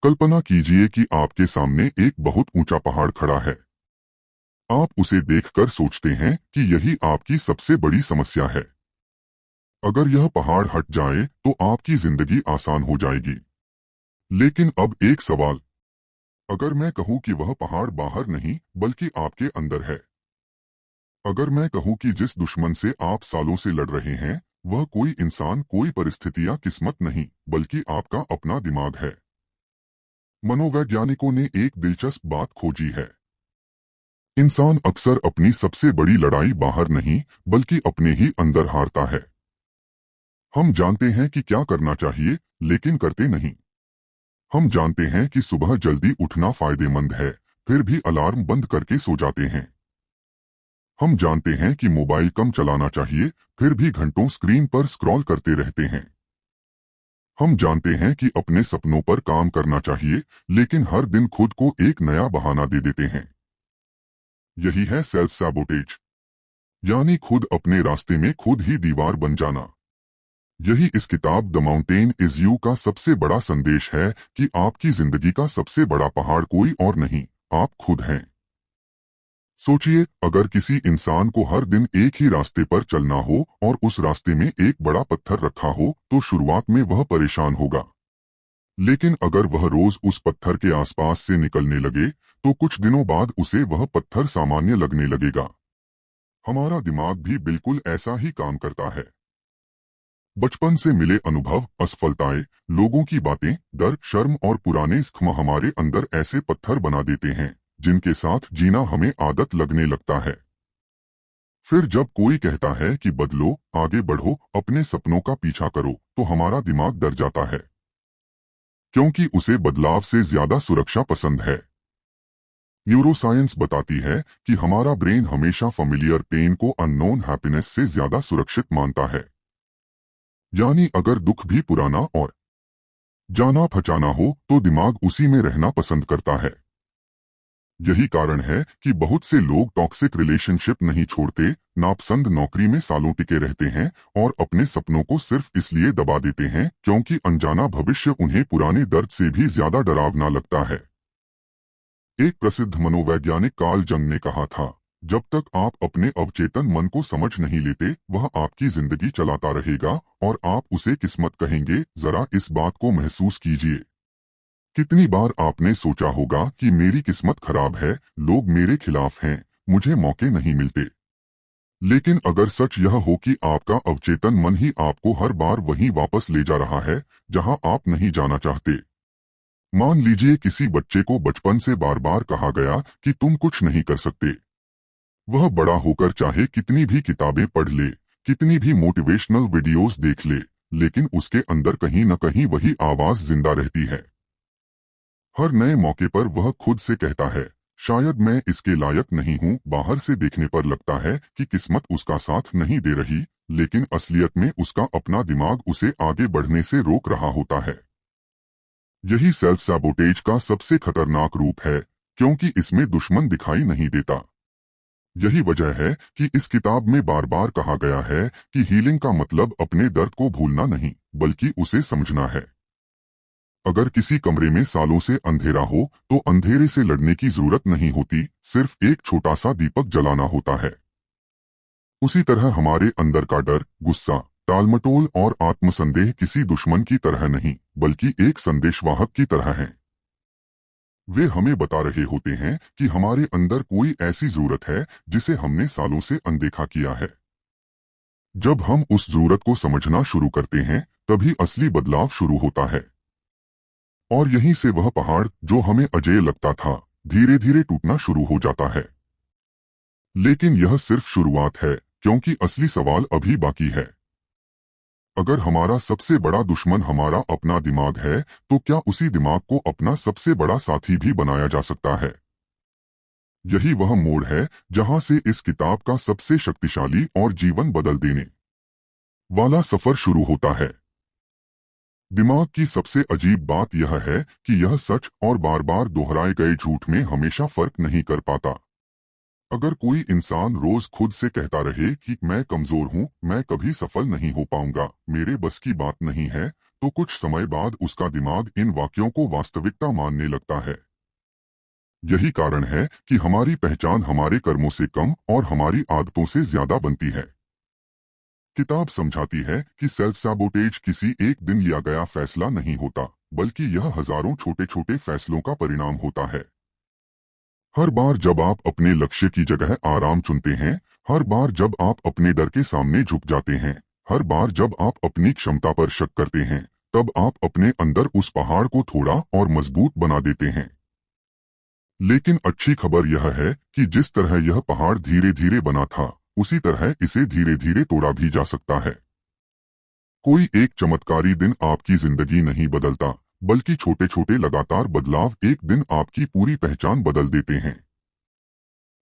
कल्पना कीजिए कि आपके सामने एक बहुत ऊंचा पहाड़ खड़ा है। आप उसे देखकर सोचते हैं कि यही आपकी सबसे बड़ी समस्या है। अगर यह पहाड़ हट जाए तो आपकी जिंदगी आसान हो जाएगी। लेकिन अब एक सवाल, अगर मैं कहूं कि वह पहाड़ बाहर नहीं बल्कि आपके अंदर है। अगर मैं कहूं कि जिस दुश्मन से आप सालों से लड़ रहे हैं वह कोई इंसान, कोई परिस्थिति या किस्मत नहीं बल्कि आपका अपना दिमाग है। मनोवैज्ञानिकों ने एक दिलचस्प बात खोजी है। इंसान अक्सर अपनी सबसे बड़ी लड़ाई बाहर नहीं बल्कि अपने ही अंदर हारता है। हम जानते हैं कि क्या करना चाहिए लेकिन करते नहीं। हम जानते हैं कि सुबह जल्दी उठना फायदेमंद है, फिर भी अलार्म बंद करके सो जाते हैं। हम जानते हैं कि मोबाइल कम चलाना चाहिए, फिर भी घंटों स्क्रीन पर स्क्रॉल करते रहते हैं। हम जानते हैं कि अपने सपनों पर काम करना चाहिए, लेकिन हर दिन खुद को एक नया बहाना दे देते हैं। यही है सेल्फ सैबोटेज, यानी खुद अपने रास्ते में खुद ही दीवार बन जाना। यही इस किताब द माउंटेन इज यू का सबसे बड़ा संदेश है कि आपकी जिंदगी का सबसे बड़ा पहाड़ कोई और नहीं, आप खुद हैं। सोचिए, अगर किसी इंसान को हर दिन एक ही रास्ते पर चलना हो और उस रास्ते में एक बड़ा पत्थर रखा हो तो शुरुआत में वह परेशान होगा। लेकिन अगर वह रोज उस पत्थर के आसपास से निकलने लगे तो कुछ दिनों बाद उसे वह पत्थर सामान्य लगने लगेगा। हमारा दिमाग भी बिल्कुल ऐसा ही काम करता है। बचपन से मिले अनुभव, असफलताएं, लोगों की बातें, डर, शर्म और पुराने जख्म हमारे अंदर ऐसे पत्थर बना देते हैं जिनके साथ जीना हमें आदत लगने लगता है। फिर जब कोई कहता है कि बदलो, आगे बढ़ो, अपने सपनों का पीछा करो, तो हमारा दिमाग डर जाता है, क्योंकि उसे बदलाव से ज्यादा सुरक्षा पसंद है। न्यूरोसाइंस बताती है कि हमारा ब्रेन हमेशा फैमिलियर पेन को अननोन हैप्पीनेस से ज्यादा सुरक्षित मानता है। यानी अगर दुख भी पुराना और जाना पहचाना हो तो दिमाग उसी में रहना पसंद करता है। यही कारण है कि बहुत से लोग टॉक्सिक रिलेशनशिप नहीं छोड़ते, नापसंद नौकरी में सालों टिके रहते हैं और अपने सपनों को सिर्फ इसलिए दबा देते हैं क्योंकि अनजाना भविष्य उन्हें पुराने दर्द से भी ज्यादा डरावना लगता है। एक प्रसिद्ध मनोवैज्ञानिक कार्ल जंग ने कहा था, जब तक आप अपने अवचेतन मन को समझ नहीं लेते वह आपकी जिंदगी चलाता रहेगा और आप उसे किस्मत कहेंगे। जरा इस बात को महसूस कीजिए। कितनी बार आपने सोचा होगा कि मेरी किस्मत खराब है, लोग मेरे खिलाफ हैं, मुझे मौके नहीं मिलते। लेकिन अगर सच यह हो कि आपका अवचेतन मन ही आपको हर बार वहीं वापस ले जा रहा है जहां आप नहीं जाना चाहते। मान लीजिए किसी बच्चे को बचपन से बार बार कहा गया कि तुम कुछ नहीं कर सकते। वह बड़ा होकर चाहे कितनी भी किताबें पढ़ ले, कितनी भी मोटिवेशनल वीडियोस देख ले, लेकिन उसके अंदर कहीं न कहीं वही आवाज जिंदा रहती है। हर नए मौके पर वह खुद से कहता है, शायद मैं इसके लायक नहीं हूँ। बाहर से देखने पर लगता है कि किस्मत उसका साथ नहीं दे रही, लेकिन असलियत में उसका अपना दिमाग उसे आगे बढ़ने से रोक रहा होता है। यही सेल्फ सैबोटेज का सबसे खतरनाक रूप है, क्योंकि इसमें दुश्मन दिखाई नहीं देता। यही वजह है कि इस किताब में बार बार कहा गया है कि हीलिंग का मतलब अपने दर्द को भूलना नहीं बल्कि उसे समझना है। अगर किसी कमरे में सालों से अंधेरा हो तो अंधेरे से लड़ने की जरूरत नहीं होती, सिर्फ एक छोटा सा दीपक जलाना होता है। उसी तरह हमारे अंदर का डर, गुस्सा, टालमटोल और आत्मसंदेह किसी दुश्मन की तरह नहीं बल्कि एक संदेशवाहक की तरह हैं। वे हमें बता रहे होते हैं कि हमारे अंदर कोई ऐसी जरूरत है जिसे हमने सालों से अनदेखा किया है। जब हम उस जरूरत को समझना शुरू करते हैं तभी असली बदलाव शुरू होता है। और यहीं से वह पहाड़ जो हमें अजेय लगता था धीरे धीरे टूटना शुरू हो जाता है। लेकिन यह सिर्फ शुरुआत है, क्योंकि असली सवाल अभी बाकी है। अगर हमारा सबसे बड़ा दुश्मन हमारा अपना दिमाग है तो क्या उसी दिमाग को अपना सबसे बड़ा साथी भी बनाया जा सकता है? यही वह मोड़ है जहां से इस किताब का सबसे शक्तिशाली और जीवन बदल देने वाला सफर शुरू होता है। दिमाग की सबसे अजीब बात यह है कि यह सच और बार बार दोहराए गए झूठ में हमेशा फर्क नहीं कर पाता। अगर कोई इंसान रोज खुद से कहता रहे कि मैं कमजोर हूं, मैं कभी सफल नहीं हो पाऊंगा, मेरे बस की बात नहीं है, तो कुछ समय बाद उसका दिमाग इन वाक्यों को वास्तविकता मानने लगता है। यही कारण है कि हमारी पहचान हमारे कर्मों से कम और हमारी आदतों से ज्यादा बनती है। किताब समझाती है कि सेल्फ सैबोटेज किसी एक दिन लिया गया फैसला नहीं होता, बल्कि यह हजारों छोटे छोटे फैसलों का परिणाम होता है। हर बार जब आप अपने लक्ष्य की जगह आराम चुनते हैं, हर बार जब आप अपने डर के सामने झुक जाते हैं, हर बार जब आप अपनी क्षमता पर शक करते हैं, तब आप अपने अंदर उस पहाड़ को थोड़ा और मजबूत बना देते हैं। लेकिन अच्छी खबर यह है कि जिस तरह यह पहाड़ धीरे धीरे बना था, उसी तरह इसे धीरे धीरे तोड़ा भी जा सकता है। कोई एक चमत्कारी दिन आपकी जिंदगी नहीं बदलता, बल्कि छोटे छोटे लगातार बदलाव एक दिन आपकी पूरी पहचान बदल देते हैं।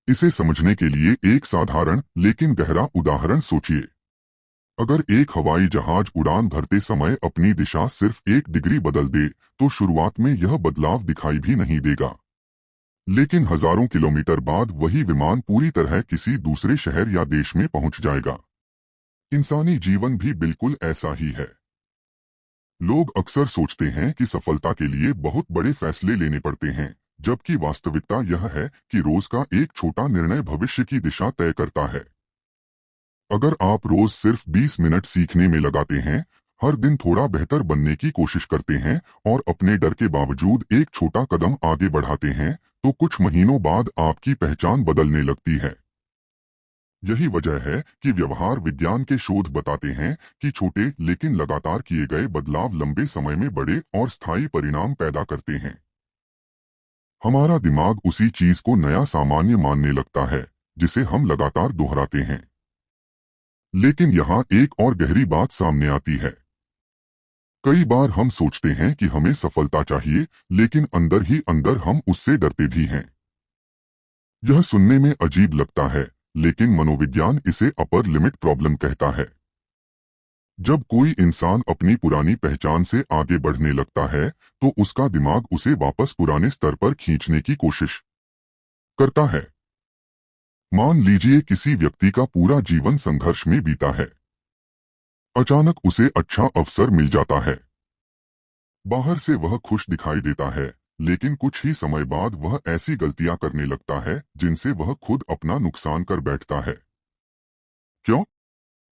इसे समझने के लिए एक साधारण लेकिन गहरा उदाहरण सोचिए। अगर एक हवाई जहाज उड़ान भरते समय अपनी दिशा सिर्फ 1 डिग्री बदल दे, तो शुरुआत में यह बदलाव दिखाई भी नहीं देगा। लेकिन हजारों किलोमीटर बाद वही विमान पूरी तरह किसी दूसरे शहर या देश में पहुंच जाएगा। इंसानी जीवन भी बिल्कुल ऐसा ही है। लोग अक्सर सोचते हैं कि सफलता के लिए बहुत बड़े फैसले लेने पड़ते हैं, जबकि वास्तविकता यह है कि रोज का एक छोटा निर्णय भविष्य की दिशा तय करता है। अगर आप रोज सिर्फ 20 मिनट सीखने में लगाते हैं, हर दिन थोड़ा बेहतर बनने की कोशिश करते हैं और अपने डर के बावजूद एक छोटा कदम आगे बढ़ाते हैं, तो कुछ महीनों बाद आपकी पहचान बदलने लगती है। यही वजह है कि व्यवहार विज्ञान के शोध बताते हैं कि छोटे लेकिन लगातार किए गए बदलाव लंबे समय में बड़े और स्थायी परिणाम पैदा करते हैं। हमारा दिमाग उसी चीज को नया सामान्य मानने लगता है, जिसे हम लगातार दोहराते हैं। लेकिन यहाँ एक और गहरी बात सामने आती है। कई बार हम सोचते हैं कि हमें सफलता चाहिए, लेकिन अंदर ही अंदर हम उससे डरते भी हैं। यह सुनने में अजीब लगता है, लेकिन मनोविज्ञान इसे अपर लिमिट प्रॉब्लम कहता है। जब कोई इंसान अपनी पुरानी पहचान से आगे बढ़ने लगता है, तो उसका दिमाग उसे वापस पुराने स्तर पर खींचने की कोशिश करता है। मान लीजिए किसी व्यक्ति का पूरा जीवन संघर्ष में बीता है। अचानक उसे अच्छा अवसर मिल जाता है। बाहर से वह खुश दिखाई देता है, लेकिन कुछ ही समय बाद वह ऐसी गलतियां करने लगता है जिनसे वह खुद अपना नुकसान कर बैठता है। क्यों?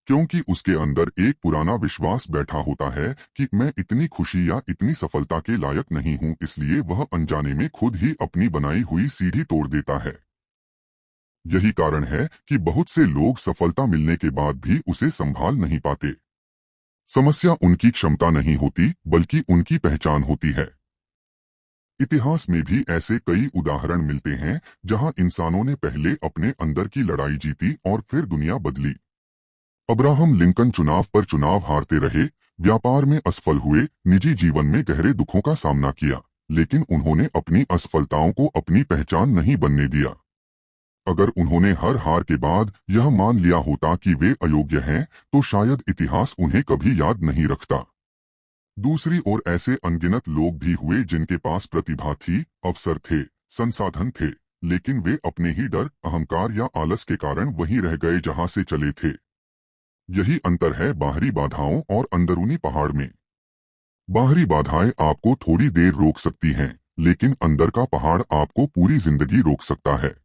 क्योंकि उसके अंदर एक पुराना विश्वास बैठा होता है कि मैं इतनी खुशी या इतनी सफलता के लायक नहीं हूं, इसलिए वह अनजाने में खुद ही अपनी बनाई हुई सीढ़ी तोड़ देता है। यही कारण है कि बहुत से लोग सफलता मिलने के बाद भी उसे संभाल नहीं पाते। समस्या उनकी क्षमता नहीं होती, बल्कि उनकी पहचान होती है। इतिहास में भी ऐसे कई उदाहरण मिलते हैं जहां इंसानों ने पहले अपने अंदर की लड़ाई जीती और फिर दुनिया बदली। अब्राहम लिंकन चुनाव पर चुनाव हारते रहे, व्यापार में असफल हुए, निजी जीवन में गहरे दुखों का सामना किया, लेकिन उन्होंने अपनी असफलताओं को अपनी पहचान नहीं बनने दिया। अगर उन्होंने हर हार के बाद यह मान लिया होता कि वे अयोग्य हैं, तो शायद इतिहास उन्हें कभी याद नहीं रखता। दूसरी ओर ऐसे अनगिनत लोग भी हुए जिनके पास प्रतिभा थी, अवसर थे, संसाधन थे, लेकिन वे अपने ही डर, अहंकार या आलस के कारण वहीं रह गए जहां से चले थे। यही अंतर है बाहरी बाधाओं और अंदरूनी पहाड़ में। बाहरी बाधाएं आपको थोड़ी देर रोक सकती हैं, लेकिन अंदर का पहाड़ आपको पूरी जिंदगी रोक सकता है।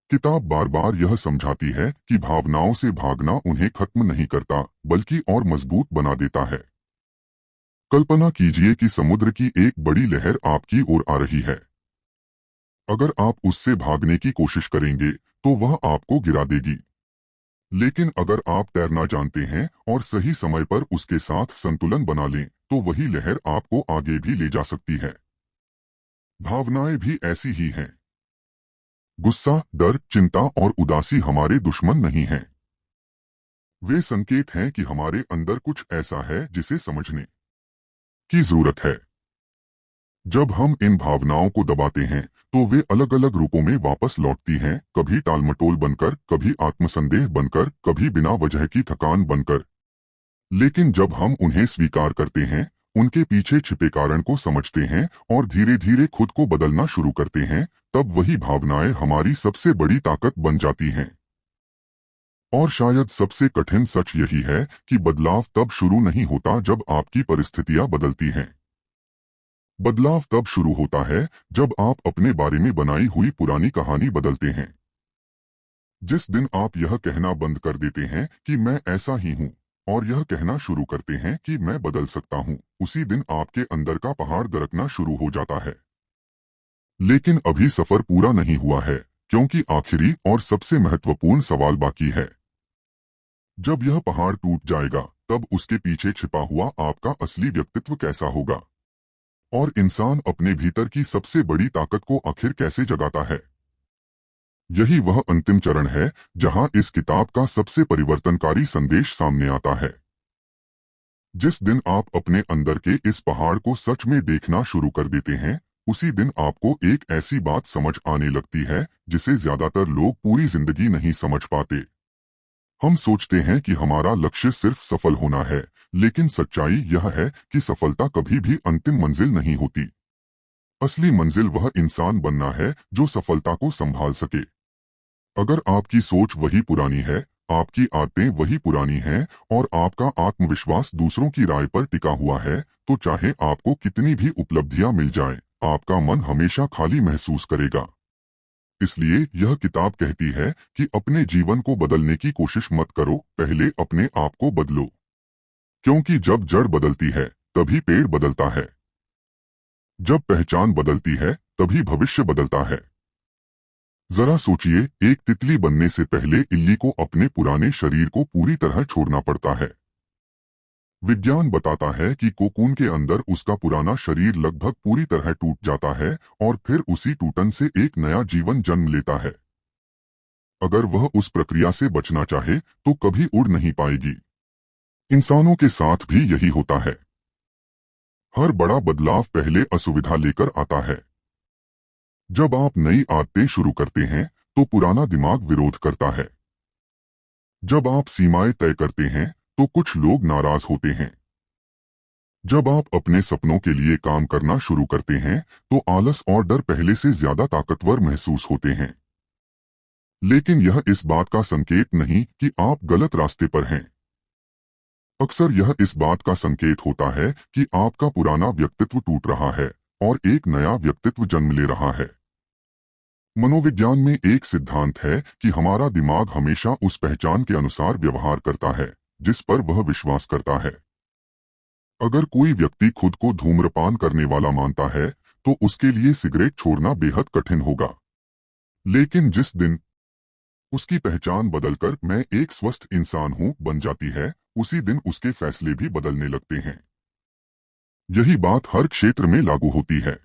किताब बार बार यह समझाती है कि भावनाओं से भागना उन्हें खत्म नहीं करता, बल्कि और मजबूत बना देता है। कल्पना कीजिए कि समुद्र की एक बड़ी लहर आपकी ओर आ रही है। अगर आप उससे भागने की कोशिश करेंगे, तो वह आपको गिरा देगी। लेकिन अगर आप तैरना जानते हैं और सही समय पर उसके साथ संतुलन बना लें, तो वही लहर आपको आगे भी ले जा सकती है। भावनाएं भी ऐसी ही हैं। गुस्सा, डर, चिंता और उदासी हमारे दुश्मन नहीं हैं। वे संकेत हैं कि हमारे अंदर कुछ ऐसा है जिसे समझने की जरूरत है। जब हम इन भावनाओं को दबाते हैं, तो वे अलग अलग रूपों में वापस लौटती हैं, कभी टालमटोल बनकर, कभी आत्मसंदेह बनकर, कभी बिना वजह की थकान बनकर। लेकिन जब हम उन्हें स्वीकार करते हैं, उनके पीछे छिपे कारण को समझते हैं और धीरे धीरे खुद को बदलना शुरू करते हैं, तब वही भावनाएं हमारी सबसे बड़ी ताकत बन जाती हैं। और शायद सबसे कठिन सच यही है कि बदलाव तब शुरू नहीं होता जब आपकी परिस्थितियां बदलती हैं। बदलाव तब शुरू होता है जब आप अपने बारे में बनाई हुई पुरानी कहानी बदलते हैं। जिस दिन आप यह कहना बंद कर देते हैं कि मैं ऐसा ही हूं और यह कहना शुरू करते हैं कि मैं बदल सकता हूं, उसी दिन आपके अंदर का पहाड़ दरकना शुरू हो जाता है। लेकिन अभी सफर पूरा नहीं हुआ है, क्योंकि आखिरी और सबसे महत्वपूर्ण सवाल बाकी है। जब यह पहाड़ टूट जाएगा, तब उसके पीछे छिपा हुआ आपका असली व्यक्तित्व कैसा होगा? और इंसान अपने भीतर की सबसे बड़ी ताकत को आखिर कैसे जगाता है? यही वह अंतिम चरण है जहां इस किताब का सबसे परिवर्तनकारी संदेश सामने आता है। जिस दिन आप अपने अंदर के इस पहाड़ को सच में देखना शुरू कर देते हैं, उसी दिन आपको एक ऐसी बात समझ आने लगती है जिसे ज्यादातर लोग पूरी जिंदगी नहीं समझ पाते। हम सोचते हैं कि हमारा लक्ष्य सिर्फ सफल होना है, लेकिन सच्चाई यह है कि सफलता कभी भी अंतिम मंजिल नहीं होती। असली मंजिल वह इंसान बनना है जो सफलता को संभाल सके। अगर आपकी सोच वही पुरानी है, आपकी आदतें वही पुरानी हैं और आपका आत्मविश्वास दूसरों की राय पर टिका हुआ है, तो चाहे आपको कितनी भी उपलब्धियां मिल जाएं, आपका मन हमेशा खाली महसूस करेगा। इसलिए यह किताब कहती है कि अपने जीवन को बदलने की कोशिश मत करो, पहले अपने आप को बदलो। क्योंकि जब जड़ बदलती है, तभी पेड़ बदलता है। जब पहचान बदलती है, तभी भविष्य बदलता है। जरा सोचिए, एक तितली बनने से पहले इल्ली को अपने पुराने शरीर को पूरी तरह छोड़ना पड़ता है। विज्ञान बताता है कि कोकून के अंदर उसका पुराना शरीर लगभग पूरी तरह टूट जाता है और फिर उसी टूटन से एक नया जीवन जन्म लेता है। अगर वह उस प्रक्रिया से बचना चाहे तो कभी उड़ नहीं पाएगी। इंसानों के साथ भी यही होता है। हर बड़ा बदलाव पहले असुविधा लेकर आता है। जब आप नई आदतें शुरू करते हैं, तो पुराना दिमाग विरोध करता है। जब आप सीमाएं तय करते हैं, तो कुछ लोग नाराज होते हैं। जब आप अपने सपनों के लिए काम करना शुरू करते हैं, तो आलस और डर पहले से ज्यादा ताकतवर महसूस होते हैं। लेकिन यह इस बात का संकेत नहीं कि आप गलत रास्ते पर हैं। अक्सर यह इस बात का संकेत होता है कि आपका पुराना व्यक्तित्व टूट रहा है और एक नया व्यक्तित्व जन्म ले रहा है। मनोविज्ञान में एक सिद्धांत है कि हमारा दिमाग हमेशा उस पहचान के अनुसार व्यवहार करता है जिस पर वह विश्वास करता है। अगर कोई व्यक्ति खुद को धूम्रपान करने वाला मानता है, तो उसके लिए सिगरेट छोड़ना बेहद कठिन होगा। लेकिन जिस दिन उसकी पहचान बदलकर मैं एक स्वस्थ इंसान हूं बन जाती है, उसी दिन उसके फैसले भी बदलने लगते हैं। यही बात हर क्षेत्र में लागू होती है।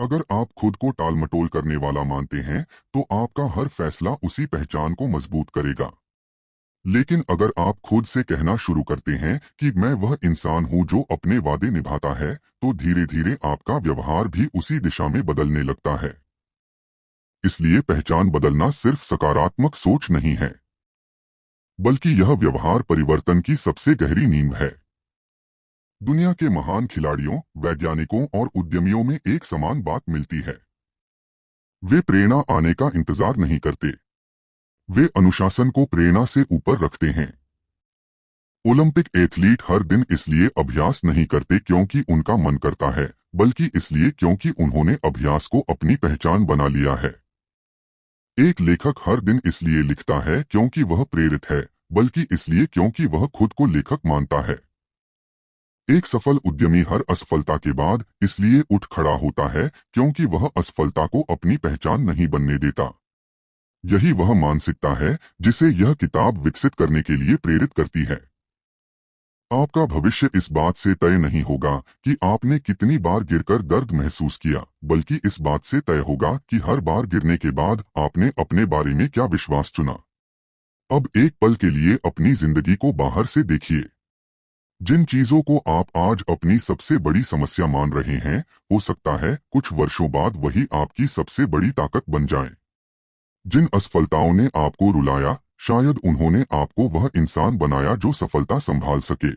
अगर आप खुद को टालमटोल करने वाला मानते हैं, तो आपका हर फैसला उसी पहचान को मजबूत करेगा। लेकिन अगर आप खुद से कहना शुरू करते हैं कि मैं वह इंसान हूं जो अपने वादे निभाता है, तो धीरे धीरे आपका व्यवहार भी उसी दिशा में बदलने लगता है। इसलिए पहचान बदलना सिर्फ सकारात्मक सोच नहीं है, बल्कि यह व्यवहार परिवर्तन की सबसे गहरी नींव है। दुनिया के महान खिलाड़ियों, वैज्ञानिकों और उद्यमियों में एक समान बात मिलती है। वे प्रेरणा आने का इंतजार नहीं करते। वे अनुशासन को प्रेरणा से ऊपर रखते हैं। ओलंपिक एथलीट हर दिन इसलिए अभ्यास नहीं करते क्योंकि उनका मन करता है, बल्कि इसलिए क्योंकि उन्होंने अभ्यास को अपनी पहचान बना लिया है। एक लेखक हर दिन इसलिए लिखता है क्योंकि वह प्रेरित है, बल्कि इसलिए क्योंकि वह खुद को लेखक मानता है। एक सफल उद्यमी हर असफलता के बाद इसलिए उठ खड़ा होता है क्योंकि वह असफलता को अपनी पहचान नहीं बनने देता। यही वह मानसिकता है जिसे यह किताब विकसित करने के लिए प्रेरित करती है। आपका भविष्य इस बात से तय नहीं होगा कि आपने कितनी बार गिरकर दर्द महसूस किया, बल्कि इस बात से तय होगा कि हर बार गिरने के बाद आपने अपने बारे में क्या विश्वास चुना। अब एक पल के लिए अपनी जिंदगी को बाहर से देखिए। जिन चीजों को आप आज अपनी सबसे बड़ी समस्या मान रहे हैं, हो सकता है कुछ वर्षों बाद वही आपकी सबसे बड़ी ताकत बन जाएं। जिन असफलताओं ने आपको रुलाया, शायद उन्होंने आपको वह इंसान बनाया जो सफलता संभाल सके।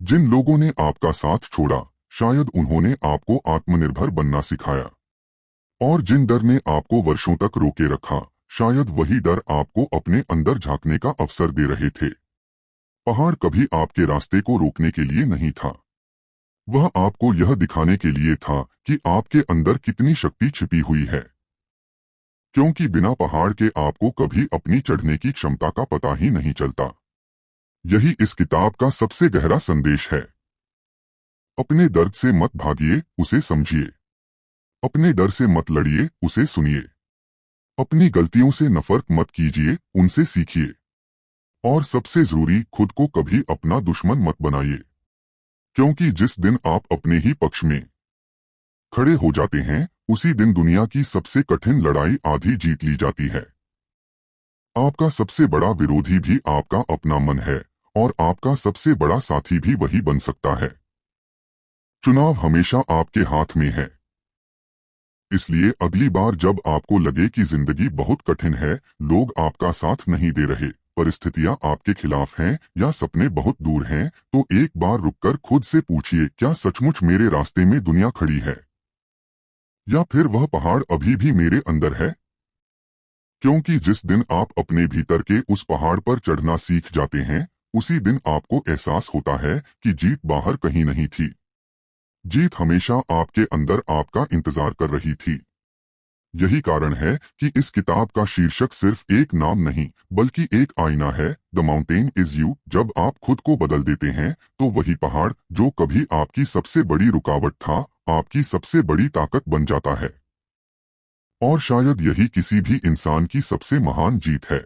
जिन लोगों ने आपका साथ छोड़ा, शायद उन्होंने आपको आत्मनिर्भर बनना सिखाया। और जिन डर ने आपको वर्षों तक रोके रखा, शायद वही डर आपको अपने अंदर झांकने का अवसर दे रहे थे। पहाड़ कभी आपके रास्ते को रोकने के लिए नहीं था। वह आपको यह दिखाने के लिए था कि आपके अंदर कितनी शक्ति छिपी हुई है। क्योंकि बिना पहाड़ के आपको कभी अपनी चढ़ने की क्षमता का पता ही नहीं चलता। यही इस किताब का सबसे गहरा संदेश है। अपने दर्द से मत भागिए, उसे समझिए। अपने डर से मत लड़िए, उसे सुनिए। अपनी गलतियों से नफरत मत कीजिए, उनसे सीखिए। और सबसे जरूरी, खुद को कभी अपना दुश्मन मत बनाइए। क्योंकि जिस दिन आप अपने ही पक्ष में खड़े हो जाते हैं, उसी दिन दुनिया की सबसे कठिन लड़ाई आधी जीत ली जाती है। आपका सबसे बड़ा विरोधी भी आपका अपना मन है, और आपका सबसे बड़ा साथी भी वही बन सकता है। चुनाव हमेशा आपके हाथ में है। इसलिए अगली बार जब आपको लगे कि जिंदगी बहुत कठिन है, लोग आपका साथ नहीं दे रहे, परिस्थितियां आपके खिलाफ हैं या सपने बहुत दूर हैं, तो एक बार रुककर खुद से पूछिए, क्या सचमुच मेरे रास्ते में दुनिया खड़ी है, या फिर वह पहाड़ अभी भी मेरे अंदर है? क्योंकि जिस दिन आप अपने भीतर के उस पहाड़ पर चढ़ना सीख जाते हैं, उसी दिन आपको एहसास होता है कि जीत बाहर कहीं नहीं थी। जीत हमेशा आपके अंदर आपका इंतजार कर रही थी। यही कारण है कि इस किताब का शीर्षक सिर्फ एक नाम नहीं, बल्कि एक आईना है। The mountain is you. जब आप खुद को बदल देते हैं, तो वही पहाड़ जो कभी आपकी सबसे बड़ी रुकावट था, आपकी सबसे बड़ी ताकत बन जाता है। और शायद यही किसी भी इंसान की सबसे महान जीत है।